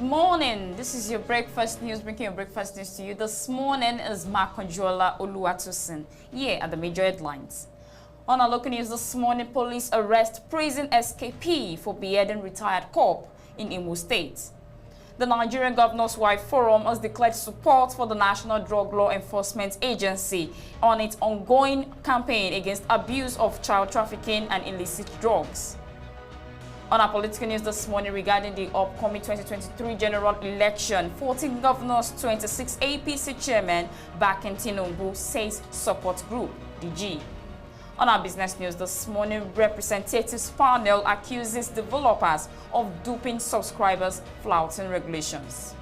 morning. This is your breakfast news, bringing your breakfast news to you. This morning is Makonjola Oluwatosin. Here are the major headlines. On our local news this morning, police arrest prison escapee for beheading retired cop in Imo State. The Nigerian Governor's Wife Forum has declared support for the National Drug Law Enforcement Agency on its ongoing campaign against abuse of child trafficking and illicit drugs. On our political news this morning regarding the upcoming 2023 general election, 14 governors, 26 APC chairmen back in Tinubu, says support group, DG. On our business news this morning, representatives panel accuses developers of duping subscribers, flouting regulations.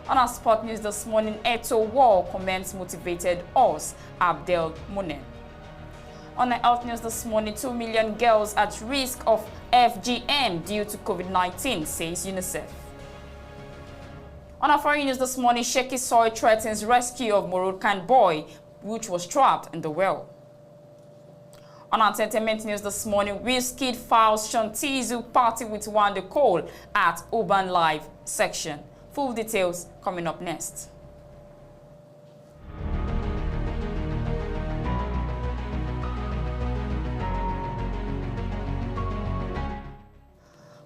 On our sport news this morning, Eto War comments motivated us, Abdel Munen. On our health news this morning, 2 million girls at risk of FGM due to COVID-19, says UNICEF. On our foreign news this morning, shaky soil threatens rescue of Moroccan boy, which was trapped in the well. On our entertainment news this morning, Wizkid files Shantizu party with Wande Cole at Urban Live section. Full details coming up next.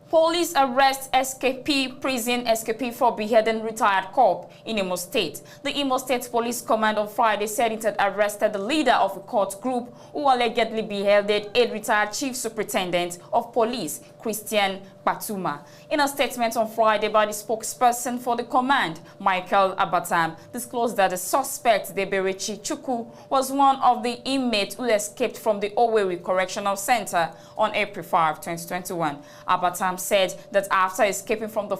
Police arrest prison escapee for beheading retired cop in Imo State. The Imo State Police Command on Friday said it had arrested the leader of a cult group who allegedly beheaded a retired chief superintendent of police, Christian Batuma. In a statement on Friday by the spokesperson for the command, Michael Abatam, disclosed that the suspect, Deberechi Chukwu, was one of the inmates who escaped from the Owerri Correctional Center on April 5, 2021. Abatam said that after escaping from the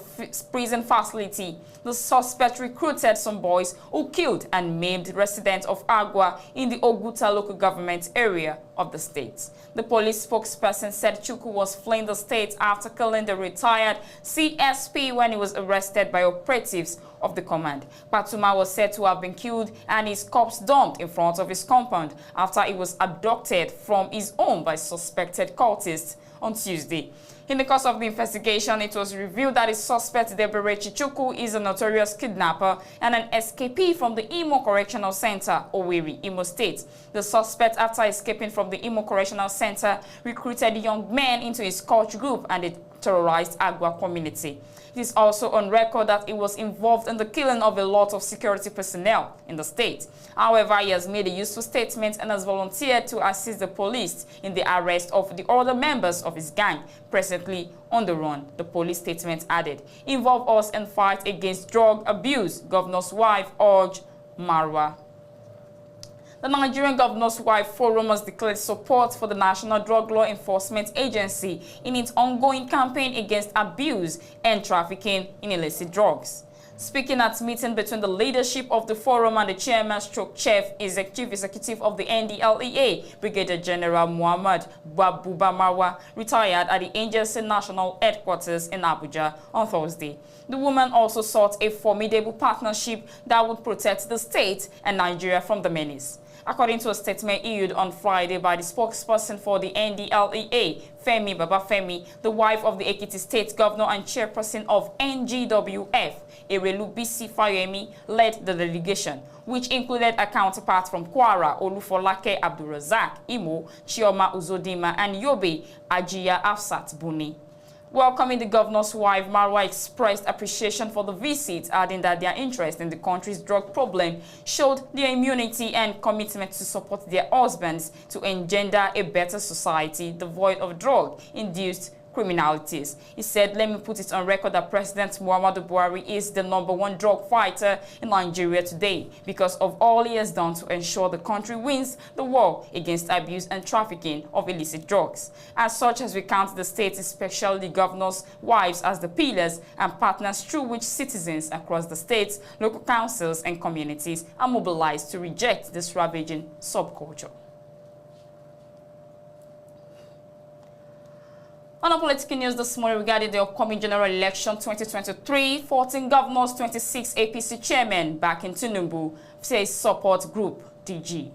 prison facility, the suspect recruited some boys who killed and maimed residents of Agua in the Oguta local government area of the state. The police spokesperson said Chukwu was fleeing the state after killing the retired CSP when he was arrested by operatives of the command. Batuma was said to have been killed and his corpse dumped in front of his compound after he was abducted from his home by suspected cultists on Tuesday. In the course of the investigation, it was revealed that the suspect, Deberechi Chukwu, is a notorious kidnapper and an escapee from the Imo Correctional Center, Owerri, Imo State. The suspect, after escaping from the Imo Correctional Center, recruited young men into his cult group and they terrorized Agua community. It is also on record that he was involved in the killing of a lot of security personnel in the state. However, he has made a useful statement and has volunteered to assist the police in the arrest of the other members of his gang, presently on the run, the police statement added. Involve us in fight against drug abuse, Governor's Wife urged Marwa. The Nigerian Governor's Wife Forum has declared support for the National Drug Law Enforcement Agency in its ongoing campaign against abuse and trafficking in illicit drugs. Speaking at a meeting between the leadership of the forum and the chairman chief executive of the NDLEA, Brigadier General Muhammad Babuba Marwa, retired at the agency national headquarters in Abuja on Thursday. The woman also sought a formidable partnership that would protect the state and Nigeria from the menace. According to a statement issued on Friday by the spokesperson for the NDLEA, Femi Babafemi, the wife of the Ekiti State Governor and chairperson of NGWF, Erelu Bisi Fayemi, led the delegation, which included a counterpart from Kwara, Olufolake Abdurazak, Imo, Chioma Uzodima, and Yobe, Ajiya Afsat Buni. Welcoming the governor's wife, Marwa expressed appreciation for the visit, adding that their interest in the country's drug problem showed their immunity and commitment to support their husbands to engender a better society devoid of drug-induced criminalities. He said, "Let me put it on record that President Muhammadu Buhari is the #1 drug fighter in Nigeria today because of all he has done to ensure the country wins the war against abuse and trafficking of illicit drugs. As such, as we count the states, especially the governors' wives, as the pillars and partners through which citizens across the states, local councils and communities are mobilized to reject this ravaging subculture." On our political news this morning regarding the upcoming general election 2023, 14 governors, 26 APC chairmen back in Tinubu, says support group DG.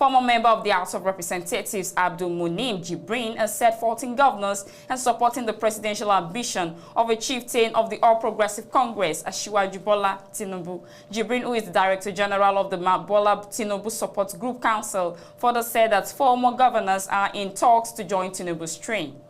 Former member of the House of Representatives Abdul Munim Jibrin has said 14 governors and supporting the presidential ambition of a chieftain of the All Progressive Congress, Asiwaju Bola Tinubu. Jibrin, who is the Director General of the Bola Tinubu Support Group Council, further said that 4 more governors are in talks to join Tinubu's train.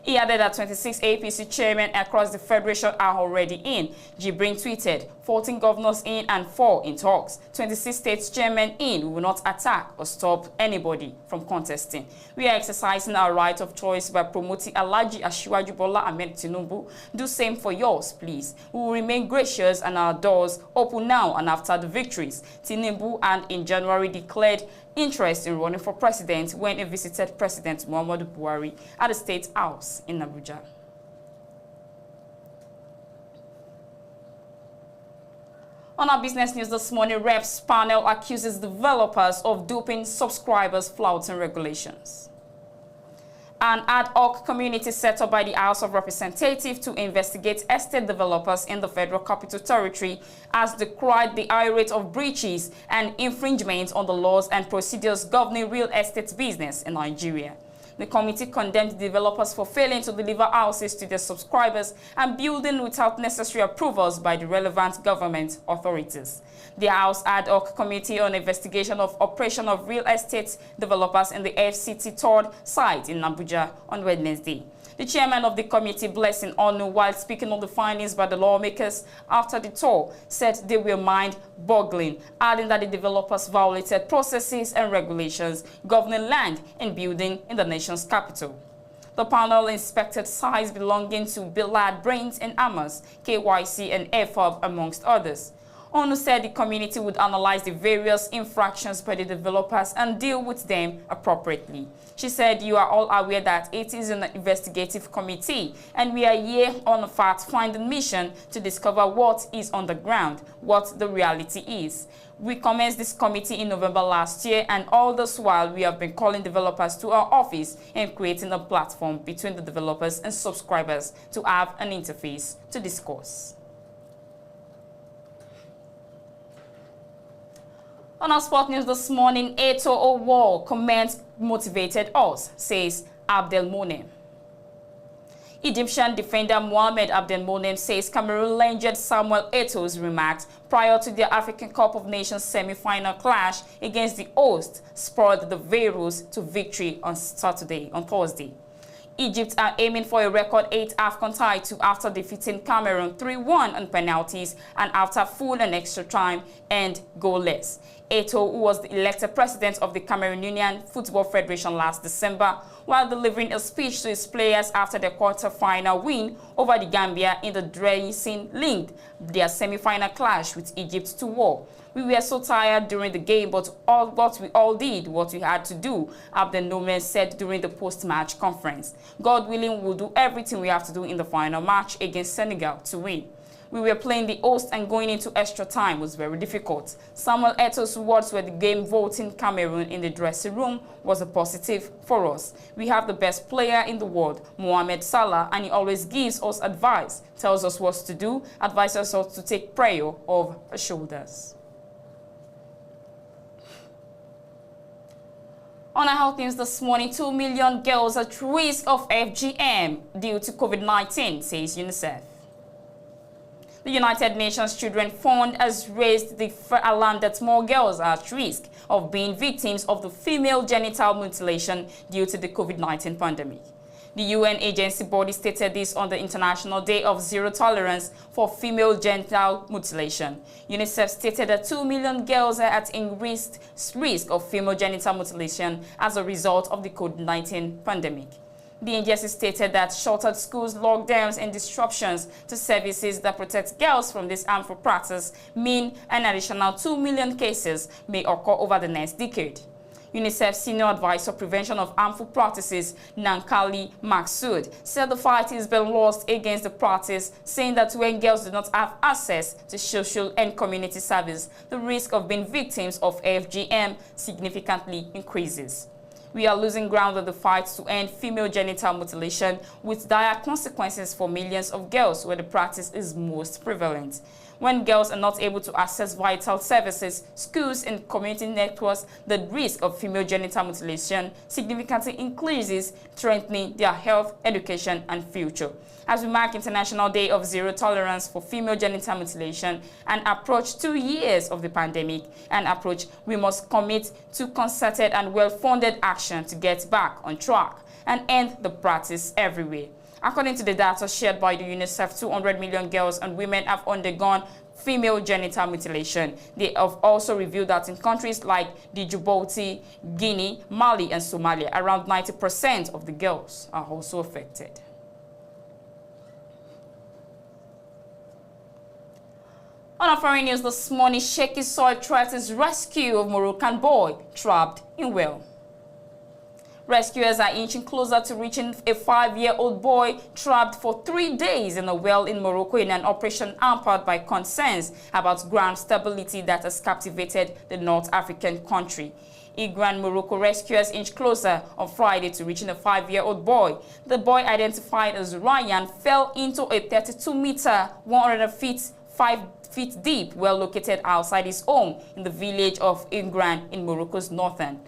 He added that 26 APC chairmen across the federation are already in. Jibrin tweeted, 14 governors in and 4 in talks. 26 states chairmen in. We will not attack or stop anybody from contesting. We are exercising our right of choice by promoting Alhaji Asiwaju Bola Ahmed Tinubu. Do same for yours, please. We will remain gracious and our doors open now and after the victories. Tinubu and in January declared interest in running for president when he visited President Muhammadu Buhari at the State House in Abuja. On our business news this morning, Reps panel accuses developers of duping subscribers flouting regulations. An ad hoc committee set up by the House of Representatives to investigate estate developers in the Federal Capital Territory has decried the high rate of breaches and infringements on the laws and procedures governing real estate business in Nigeria. The committee condemned developers for failing to deliver houses to their subscribers and building without necessary approvals by the relevant government authorities. The House Ad Hoc Committee on Investigation of Operation of Real Estate Developers in the FCT 3rd site in Abuja on Wednesday. The chairman of the committee, Blessing Onu, while speaking on the findings by the lawmakers after the tour, said they were mind-boggling, adding that the developers violated processes and regulations governing land and building in the nation's capital. The panel inspected sites belonging to Billard Brains and Amos, KYC and FOB, amongst others. Onu said the community would analyze the various infractions by the developers and deal with them appropriately. She said, "You are all aware that it is an investigative committee and we are here on a fact-finding mission to discover what is on the ground, what the reality is. We commenced this committee in November last year, and all this while we have been calling developers to our office and creating a platform between the developers and subscribers to have an interface to discuss." On our sport news this morning, Eto'o War comments motivated us, says Abdelmonem. Egyptian defender Mohamed Abdelmonem says Cameroon legend Samuel Eto'o's remarks prior to the African Cup of Nations semi-final clash against the host spurred the Pharaohs to victory on Thursday. Egypt are aiming for a record 8 AFCON title after defeating Cameroon 3-1 on penalties and after full and extra time and goalless. Eto'o, who was the elected president of the Cameroonian Football Federation last December, while delivering a speech to his players after their quarter-final win over the Gambia in the dressing linked their semi-final clash with Egypt to war. "We were so tired during the game, but we all did what we had to do," Abdelmonem said during the post-match conference. "God willing, we'll do everything we have to do in the final match against Senegal to win. We were playing the host and going into extra time was very difficult." Samuel Eto'o's words were the game voting Cameroon in the dressing room was a positive for us. "We have the best player in the world, Mohamed Salah, and he always gives us advice, tells us what to do, advises us to take prayer off our shoulders." On our health news this morning, 2 million girls at risk of FGM due to COVID-19, says UNICEF. The United Nations Children Fund has raised the alarm that more girls are at risk of being victims of the female genital mutilation due to the COVID-19 pandemic. The UN agency body stated this on the International Day of Zero Tolerance for Female Genital Mutilation. UNICEF stated that 2 million girls are at increased risk of female genital mutilation as a result of the COVID-19 pandemic. The agency stated that shorter schools, lockdowns, and disruptions to services that protect girls from this harmful practice mean an additional 2 million cases may occur over the next decade. UNICEF Senior Advisor Prevention of Harmful Practices, Nankali Maksud, said the fight is being lost against the practice, saying that when girls do not have access to social and community service, the risk of being victims of FGM significantly increases. "We are losing ground in the fight to end female genital mutilation with dire consequences for millions of girls where the practice is most prevalent. When girls are not able to access vital services, schools, and community networks, the risk of female genital mutilation significantly increases, threatening their health, education, and future. As we mark International Day of Zero Tolerance for Female Genital Mutilation and approach 2 years of the pandemic, we must commit to concerted and well-funded action to get back on track and end the practice everywhere. According to the data shared by the UNICEF, 200 million girls and women have undergone female genital mutilation. They have also revealed that in countries like Djibouti, Guinea, Mali, and Somalia, around 90% of the girls are also affected. On our foreign news this morning, shaky soil threatens rescue of Moroccan boy trapped in well. Rescuers are inching closer to reaching a 5-year-old boy trapped for 3 days in a well in Morocco in an operation hampered by concerns about ground stability that has captivated the North African country. Igran Morocco rescuers inch closer on Friday to reaching a 5-year-old boy. The boy, identified as Ryan, fell into a 32-meter, 100 feet, 5 feet deep well located outside his home in the village of Ingran in Morocco's northern.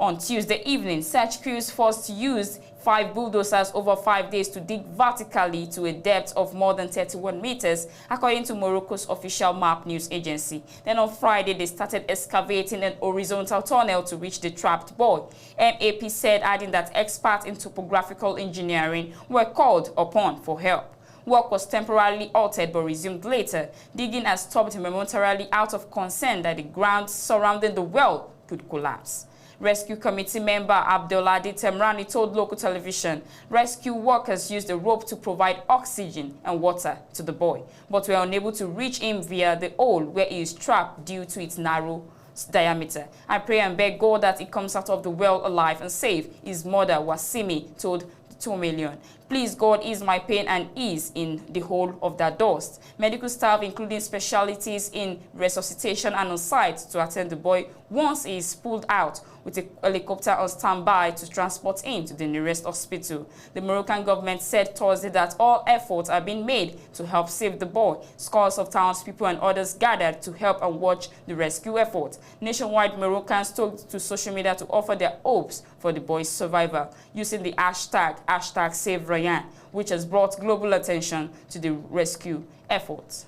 On Tuesday evening, search crews forced used 5 bulldozers over 5 days to dig vertically to a depth of more than 31 meters, according to Morocco's official MAP news agency. Then on Friday, they started excavating an horizontal tunnel to reach the trapped boy. MAP said, adding that experts in topographical engineering were called upon for help. Work was temporarily halted but resumed later. Digging has stopped momentarily out of concern that the ground surrounding the well could collapse. Rescue committee member Abdelhadi Temrani told local television rescue workers used a rope to provide oxygen and water to the boy, but were unable to reach him via the hole where he is trapped due to its narrow diameter. I pray and beg God that he comes out of the well alive and safe, his mother Wasimi told 2 million. Please, God, ease my pain and ease in the whole of that dust. Medical staff, including specialties in resuscitation, and on site to attend the boy once he is pulled out, with a helicopter on standby to transport him to the nearest hospital. The Moroccan government said Thursday that all efforts are being made to help save the boy. Scores of townspeople and others gathered to help and watch the rescue effort. Nationwide, Moroccans took to social media to offer their hopes for the boy's survival, using the hashtag #SaveRyan, which has brought global attention to the rescue efforts.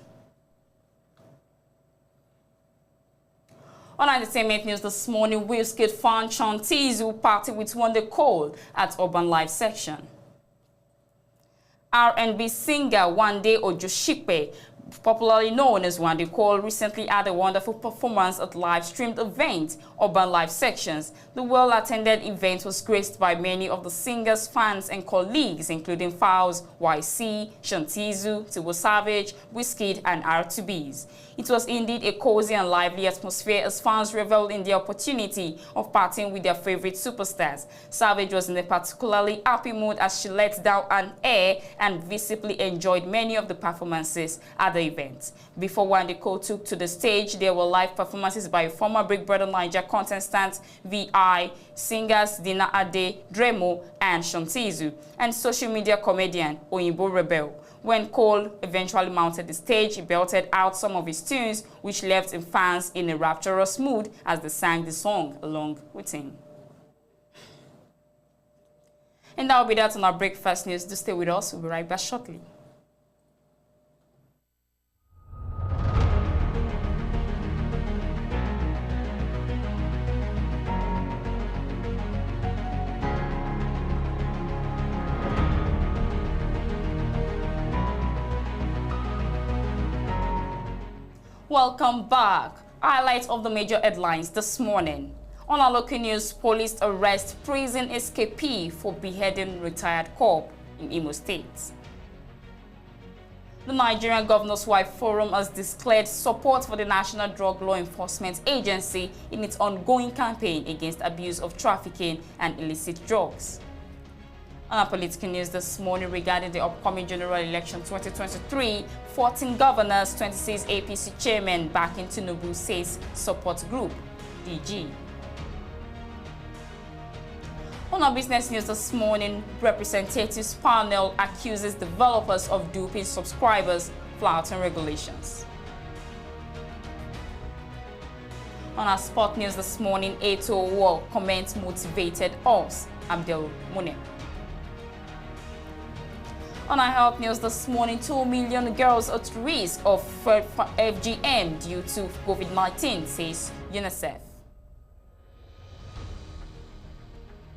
On entertainment news this morning, Wizkid fan Shantizu party with Wonder Cole at Urban Life section. R&B singer Wande Ojoshipe, popularly known as Wande Cole, recently had a wonderful performance at live-streamed event, Urban Life Sections. The well-attended event was graced by many of the singer's fans and colleagues, including Fowles, YC, Shantizu, Tiwo Savage, Wizkid, and R2Bs. It was indeed a cozy and lively atmosphere as fans reveled in the opportunity of partying with their favorite superstars. Savage was in a particularly happy mood as she let down an air and visibly enjoyed many of the performances at the event. Before Wande Cole took to the stage, there were live performances by former Big Brother Naija contestant VI, singers Dina Ade, Dremo, and Shantizu, and social media comedian Oyinbo Rebel. When Cole eventually mounted the stage, he belted out some of his tunes, which left his fans in a rapturous mood as they sang the song along with him. And that will be that on our breakfast news. Do stay with us. We'll be right back shortly. Welcome back. Highlights of the major headlines this morning. On our local news, police arrest prison escapee for beheading retired cop in Imo State. The Nigerian Governor's Wife Forum has declared support for the National Drug Law Enforcement Agency in its ongoing campaign against abuse of trafficking and illicit drugs. On our political news this morning regarding the upcoming general election 2023, 14 governors, 26 APC chairmen back in Tinubu says support group, DG. On our business news this morning, representatives panel accuses developers of duping subscribers, flouting regulations. On our sport news this morning, Eto War comment motivated us. Abdel Mune. On our health news this morning, 2 million girls at risk of FGM due to COVID-19, says UNICEF.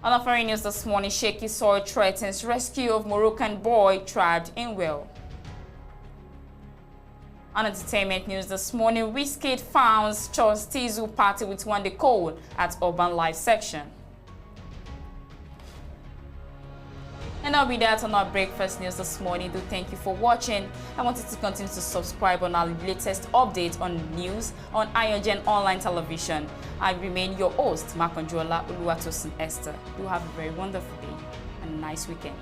On our foreign news this morning, shaky soil threatens rescue of Moroccan boy trapped in well. On entertainment news this morning, Wizkid founds Charles Tizu party with one call at Urban Life section. And I'll be that on our breakfast news this morning. Do thank you for watching. I wanted to continue to subscribe on our latest updates on news on AYOGEN online television. I remain your host, Makonjola Uluwatosin Esther. Do have a very wonderful day and a nice weekend.